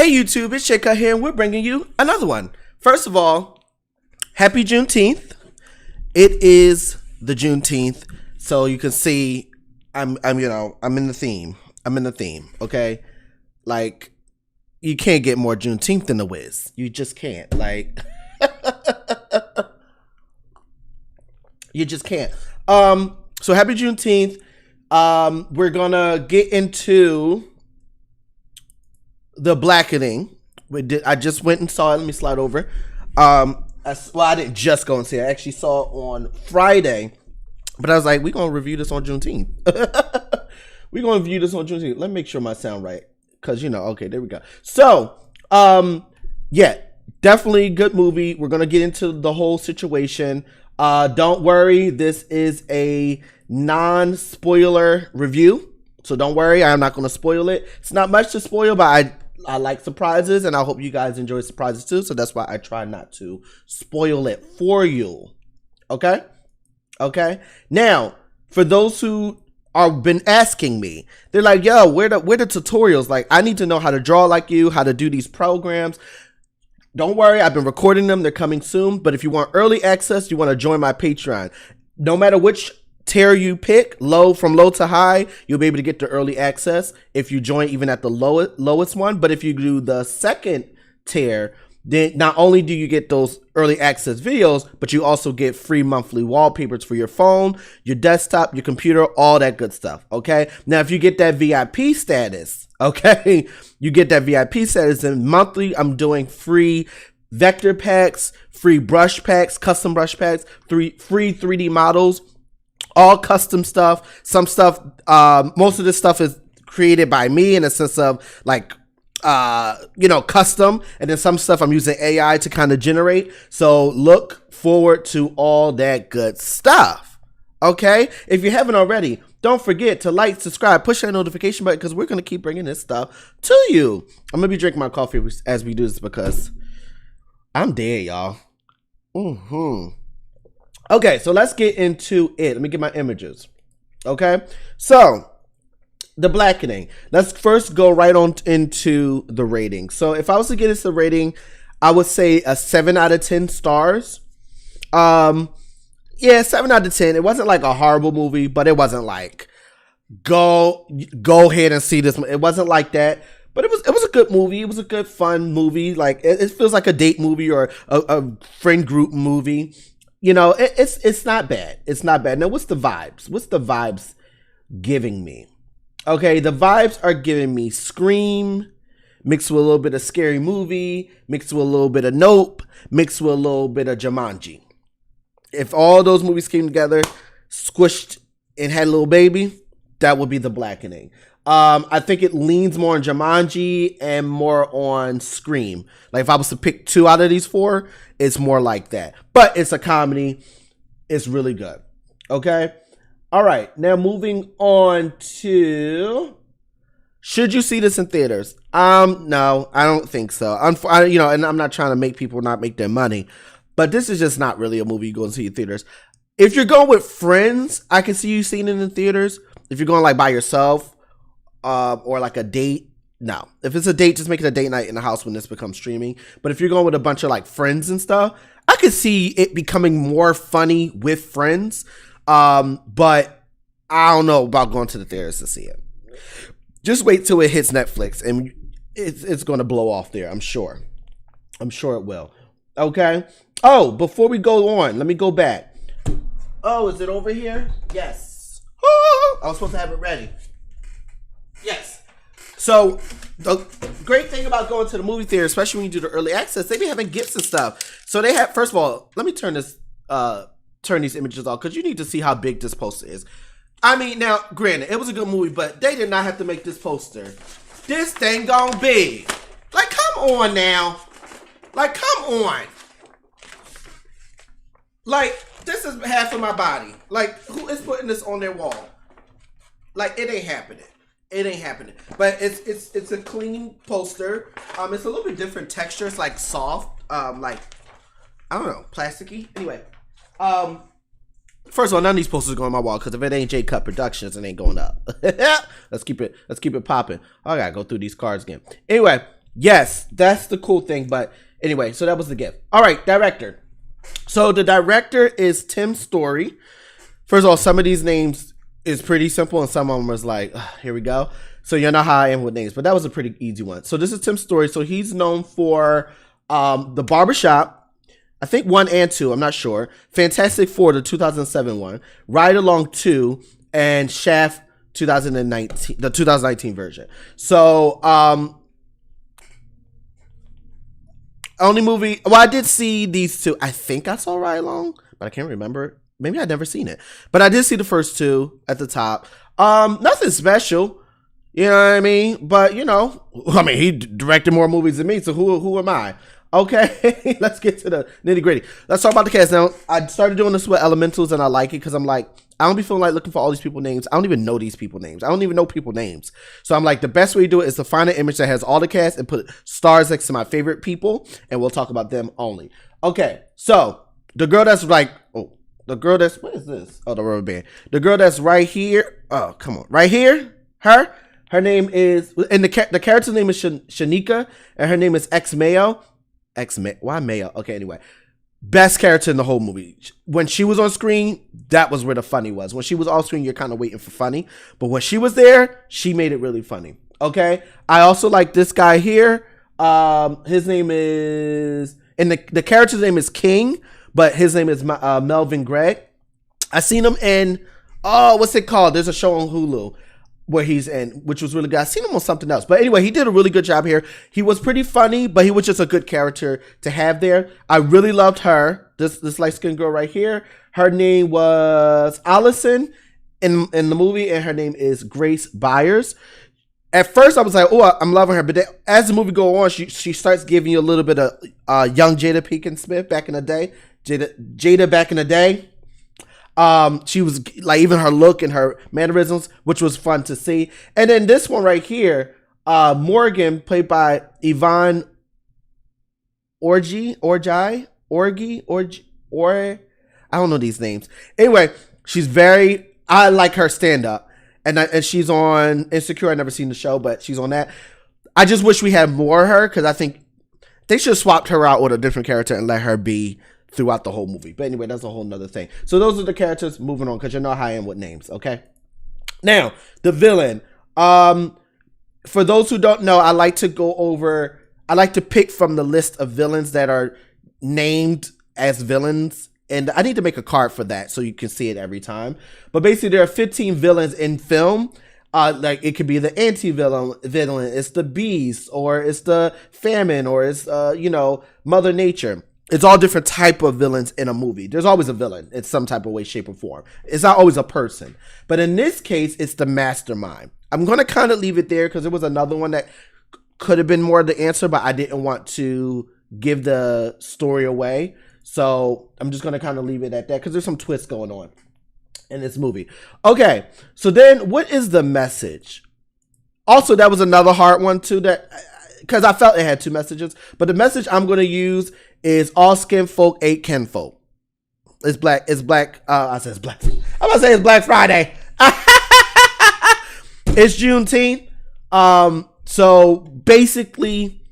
Hey YouTube, it's Cutt here, and we're bringing you another one. First of all, happy Juneteenth. It is the Juneteenth, so you can see I'm in the theme. I'm in the theme, okay? Like, you can't get more Juneteenth than the Wiz. You just can't. Like, you just can't. So happy Juneteenth. We're gonna get into the Blackening. I just went and saw it. Let me slide over. I didn't just go and see it. I actually saw it on Friday, but I was like, we're gonna review this on Juneteenth. We're gonna review this on Juneteenth. Let me make sure my sound right, because okay, there we go. So yeah, definitely good movie. We're gonna get into the whole situation. Don't worry, this is a non-spoiler review, so don't worry, I'm not going to spoil it. It's not much to spoil, but I like surprises, and I hope you guys enjoy surprises too, so that's why I try not to spoil it for you. Okay? Now, for those who are been asking me, they're like, yo, where the tutorials? Like, I need to know how to draw like you, how to do these programs. Don't worry, I've been recording them. They're coming soon. But if you want early access, you want to join my Patreon. No matter which tier you pick, from low to high, you'll be able to get the early access if you join even at the lowest one. But if you do the second tier, then not only do you get those early access videos, but you also get free monthly wallpapers for your phone, your desktop, your computer, all that good stuff. Okay. Now, if you get that VIP status, okay, you get that VIP status, and monthly, I'm doing free vector packs, free brush packs, custom brush packs, free 3D models, all custom stuff. Some stuff, most of this stuff is created by me in a sense of like, custom, and then some stuff I'm using AI to kind of generate. So look forward to all that good stuff. Okay. If you haven't already, don't forget to like, subscribe, push that notification button, because we're going to keep bringing this stuff to you. I'm going to be drinking my coffee as we do this because I'm dead, y'all. Okay, so let's get into it. Let me get my images. Okay, so the Blackening. Let's first go right on into the rating. So if I was to give this a rating, I would say a 7 out of 10 stars. Yeah, 7 out of 10. It wasn't like a horrible movie, but it wasn't like go ahead and see this. It wasn't like that, but it was a good movie. It was a good fun movie. Like it feels like a date movie or a friend group movie. It's not bad. It's not bad. Now, what's the vibes? What's the vibes giving me? Okay, the vibes are giving me Scream, mixed with a little bit of Scary Movie, mixed with a little bit of Nope, mixed with a little bit of Jumanji. If all those movies came together, squished, and had a little baby, that would be the Blackening. I think it leans more on Jumanji and more on Scream. Like if I was to pick 2 out of these 4, it's more like that. But it's a comedy. It's really good. Okay. All right. Now moving on to, should you see this in theaters? No, I don't think so. And I'm not trying to make people not make their money, but this is just not really a movie you go and see in theaters. If you're going with friends, I can see you seeing it in theaters. If you're going like by yourself, or like a date, no. If it's a date, just make it a date night in the house when this becomes streaming. But if you're going with a bunch of like friends and stuff, I could see it becoming more funny with friends. But I don't know about going to the theaters to see it. Just wait till it hits Netflix, and it's going to blow off there. I'm sure it will. Okay. Oh, before we go on, let me go back. Oh, is it over here? Yes. I was supposed to have it ready. Yes. So the great thing about going to the movie theater, especially when you do the early access, they be having gifts and stuff. So they have, first of all, let me turn these images off, because you need to see how big this poster is. I mean, now, granted, it was a good movie, but they did not have to make this poster. This thing gone big. Like, come on now. Like, come on. Like, this is half of my body. Like, who is putting this on their wall? Like, it ain't happening. It ain't happening. But it's a clean poster. It's a little bit different texture. It's like soft. Like, I don't know, plasticky. Anyway. First of all, none of these posters go on my wall, because if it ain't Cutt Productions, it ain't going up. Let's keep it popping. I gotta go through these cards again. Anyway, Yes, that's the cool thing. But anyway, so that was the gift. All right, director. So the director is Tim Story. First of all, some of these names is pretty simple, and some of them was like, here we go. So you know how I am with names, but that was a pretty easy one. So this is Tim Story. So he's known for The Barbershop, I think 1 and 2, I'm not sure. Fantastic Four, the 2007 one. Ride Along 2, and Shaft 2019, the 2019 version. So only movie, well, I did see these two. I think I saw Ride Along, but I can't remember. Maybe I'd never seen it, but I did see the first two at the top. Nothing special, you know what I mean? But you know, I mean, he directed more movies than me, so who am I? Okay, let's get to the nitty gritty. Let's talk about the cast now. I started doing this with Elementals, and I like it because I'm like, I don't be feeling like looking for all these people names. I don't even know these people names. I don't even know people names. So I'm like, the best way to do it is to find an image that has all the cast and put stars next to my favorite people, and we'll talk about them only. Okay, so the girl that's like, the girl that's, what is this? Oh, the rubber band. The girl that's right here. Oh, come on. Right here. Her name is, and the character's name is Shanika, and her name is X-Mayo. Why Mayo? Okay, anyway. Best character in the whole movie. When she was on screen, that was where the funny was. When she was off screen, you're kind of waiting for funny. But when she was there, she made it really funny. Okay? I also like this guy here. His name is, and the character's name is King, but his name is Melvin Gregg. I seen him in, what's it called? There's a show on Hulu where he's in, which was really good. I seen him on something else. But anyway, he did a really good job here. He was pretty funny, but he was just a good character to have there. I really loved her. This light-skinned girl right here. Her name was Allison in the movie, and her name is Grace Byers. At first, I was like, oh, I'm loving her. But then, as the movie goes on, she starts giving you a little bit of young Jada Pinkett Smith back in the day. Jada back in the day. She was like, even her look and her mannerisms, which was fun to see. And then this one right here, Morgan, played by Yvonne Orji, I don't know these names. Anyway, I like her stand up, and she's on Insecure. I never seen the show, but she's on that. I just wish we had more of her, because I think they should have swapped her out with a different character and let her be throughout the whole movie. But anyway, that's a whole nother thing. So those are the characters. Moving on, because you know how I am with names. Okay. Now the villain. For those who don't know, I like to pick from the list of villains that are named as villains. And I need to make a card for that so you can see it every time. But basically, there are 15 villains in film. Like it could be the anti-villain, it's the beast, or it's the famine, or it's Mother Nature. It's all different type of villains in a movie. There's always a villain in some type of way, shape, or form. It's not always a person. But in this case, it's the mastermind. I'm going to kind of leave it there because there was another one that could have been more of the answer, but I didn't want to give the story away. So I'm just going to kind of leave it at that because there's some twists going on in this movie. Okay, so then what is the message? Also, that was another hard one too, that because I felt it had two messages. But the message I'm going to use is all skin folk ain't kinfolk. It's black. I said it's black. I'm going to say it's Black Friday. It's Juneteenth. So basically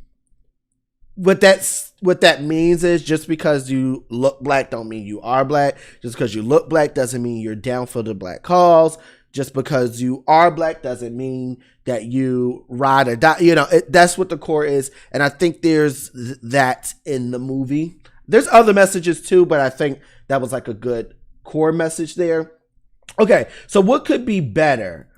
what that means is, just because you look black don't mean you are black. Just because you look black doesn't mean you're down for the black cause. Just because you are black doesn't mean that you ride or die. That's what the core is. And I think there's that in the movie. There's other messages too, but I think that was like a good core message there. Okay, so what could be better?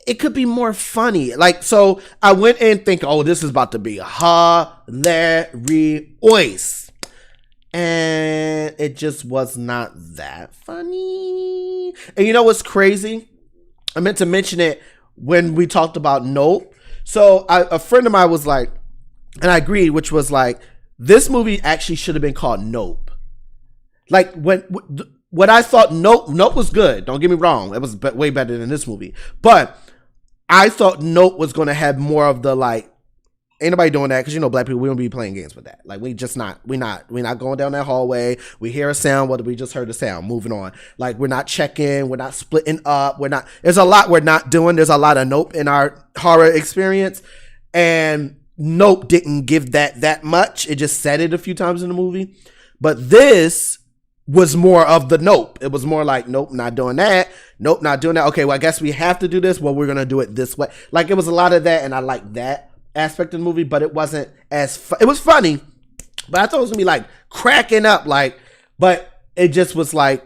It could be more funny. Like, so I went in thinking, oh, this is about to be hilarious. And it just was not that funny. And you know what's crazy? I meant to mention it when we talked about Nope. So a friend of mine was like, and I agreed, which was like, this movie actually should have been called Nope. Like, when I thought Nope was good. Don't get me wrong. It was way better than this movie. But I thought Nope was going to have more of the, like, ain't nobody doing that, because black people, we don't be playing games with that. Like, we're not going down that hallway. We hear a sound, whether we just heard a sound, moving on. Like, we're not checking, we're not splitting up, there's a lot we're not doing. There's a lot of Nope in our horror experience. And Nope didn't give that much. It just said it a few times in the movie. But this was more of the Nope. It was more like, nope, not doing that. Nope, not doing that. Okay, well, I guess we have to do this. Well, we're going to do it this way. Like, it was a lot of that, and I liked that aspect of the movie, but it wasn't as it was funny, but I thought it was going to be, like, cracking up, like, but it just was like,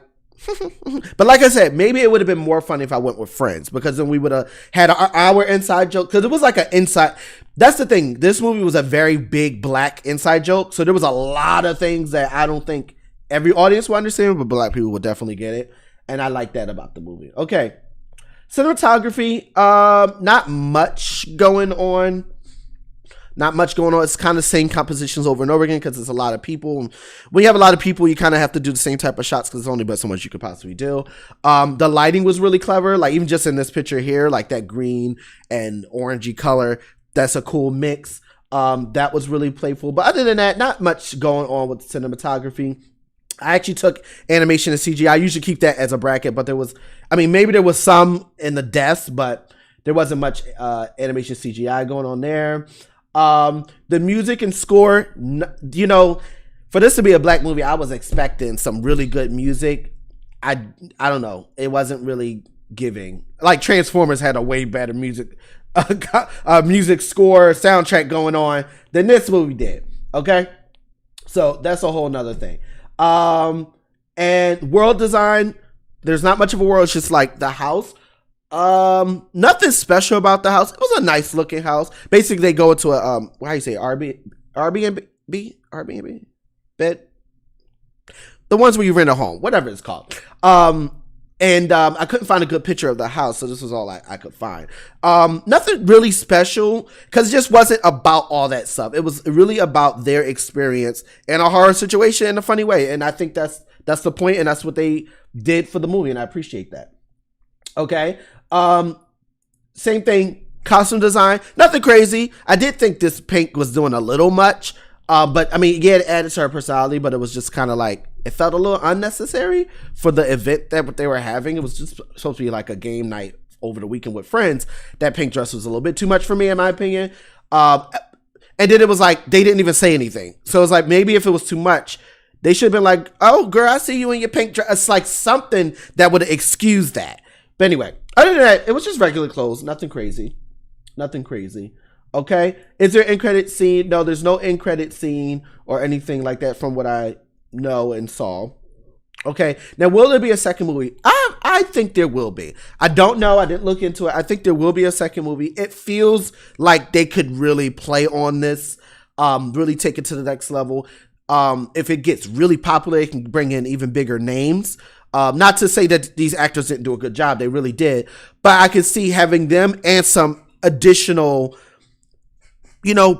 but like I said, maybe it would have been more funny if I went with friends, because then we would have had our inside joke, because it was like an inside. That's the thing. This movie was a very big black inside joke, so there was a lot of things that I don't think every audience will understand, but black people will definitely get it, and I like that about the movie. Okay, cinematography, not much going on. Not much going on. It's kind of same compositions over and over again because it's a lot of people. When you have a lot of people, you kind of have to do the same type of shots because there's only but so much you could possibly do. The lighting was really clever. Like, even just in this picture here, like that green and orangey color, that's a cool mix. That was really playful. But other than that, not much going on with cinematography. I actually took animation and CGI. I usually keep that as a bracket, but there was, maybe there was some in the deaths, but there wasn't much animation CGI going on there. The music and score, for this to be a black movie, I was expecting some really good music. I don't know. It wasn't really giving. Like, Transformers had a way better music score, soundtrack going on than this movie did. Okay? So that's a whole nother thing. And world design, there's not much of a world. It's just like the house. Nothing special about the house. It was a nice looking house. Basically, they go into a how do you say, Airbnb bed, the ones where you rent a home, whatever it's called. And I couldn't find a good picture of the house, so this was all I could find. Nothing really special, because it just wasn't about all that stuff. It was really about their experience in a horror situation in a funny way, and I think that's the point, and that's what they did for the movie, and I appreciate that. Okay. Same thing, costume design, nothing crazy. I did think this Pink was doing a little much, but it added to her personality, but it was just kind of like, it felt a little unnecessary for the event that they were having. It was just supposed to be like a game night over the weekend with friends. That pink dress was a little bit too much for me, in my opinion. And then it was like, they didn't even say anything. So it's like, maybe if it was too much, they should have been like, oh girl, I see you in your pink dress. It's like something that would excuse that. But anyway, other than that, it was just regular clothes. Nothing crazy. Okay. Is there an end credit scene? No, there's no end credit scene or anything like that from what I know and saw. Okay. Now, will there be a second movie? I think there will be. I don't know. I didn't look into it. I think there will be a second movie. It feels like they could really play on this, really take it to the next level. If it gets really popular, it can bring in even bigger names. Not to say that these actors didn't do a good job. They really did. But I could see having them and some additional,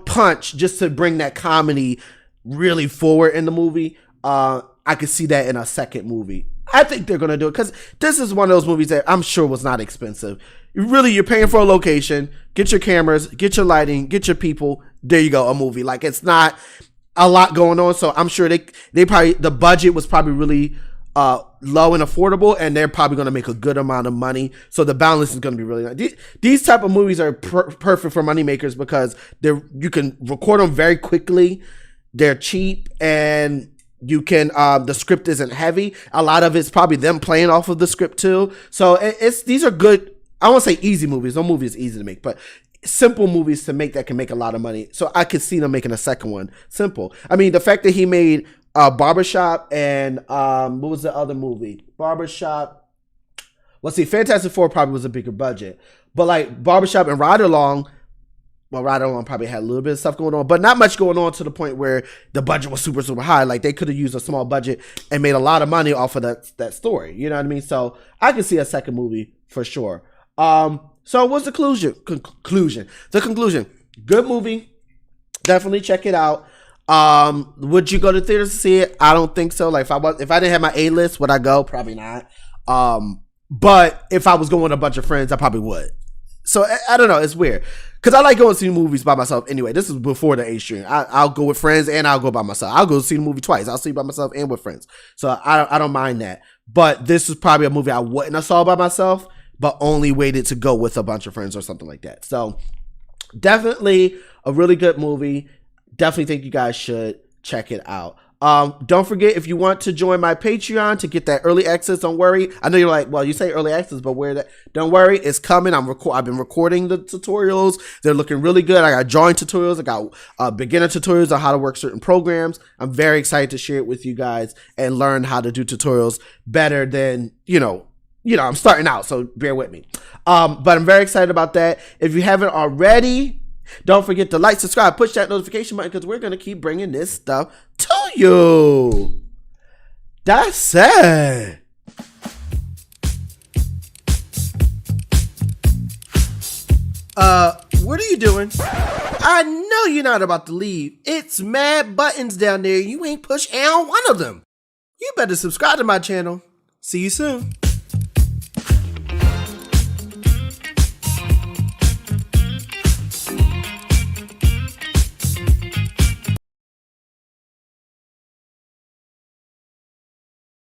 punch just to bring that comedy really forward in the movie. I could see that in a second movie. I think they're going to do it because this is one of those movies that I'm sure was not expensive. You're paying for a location. Get your cameras, get your lighting, get your people. There you go, a movie. Like, it's not a lot going on. So I'm sure they probably, the budget was probably really low and affordable, and they're probably going to make a good amount of money. So the balance is going to be really nice. These type of movies are perfect for moneymakers because you can record them very quickly. They're cheap, and you can the script isn't heavy. A lot of it's probably them playing off of the script too. So these are good. I won't say easy movies. No movie is easy to make, but simple movies to make that can make a lot of money. So I could see them making a second one. Simple. The fact that he made Barbershop and what was the other movie? Barbershop. Well, see, Fantastic Four probably was a bigger budget, but like Barbershop and Ride Along. Well, Ride Along probably had a little bit of stuff going on, but not much going on to the point where the budget was super, super high. Like, they could have used a small budget and made a lot of money off of that story. You know what I mean? So I can see a second movie for sure. So what's the conclusion? The conclusion. Good movie. Definitely check it out. Would you go to theaters to see it? I don't think so. Like, if I didn't have my A-list, would I go? Probably not. But if I was going with a bunch of friends, I probably would. So I don't know. It's weird because I like going to see movies by myself anyway. This is before the A stream. I'll go with friends and I'll go by myself. I'll go see the movie twice. I'll see it by myself and with friends. So I don't mind that. But this is probably a movie I wouldn't have saw by myself, but only waited to go with a bunch of friends or something like that. So Definitely a really good movie. Definitely think you guys should check it out. Don't forget, if you want to join my Patreon to get that early access, don't worry. I know you're like, well, you say early access, but where that? Don't worry, it's coming. I've been recording the tutorials. They're looking really good. I got drawing tutorials. I got beginner tutorials on how to work certain programs. I'm very excited to share it with you guys and learn how to do tutorials better than, I'm starting out, so bear with me. But I'm very excited about that. If you haven't already, don't forget to like, subscribe, push that notification button, because we're going to keep bringing this stuff to you. That's it. What are you doing? I know you're not about to leave. It's mad buttons down there. You ain't pushed on one of them. You better subscribe to my channel. See you soon.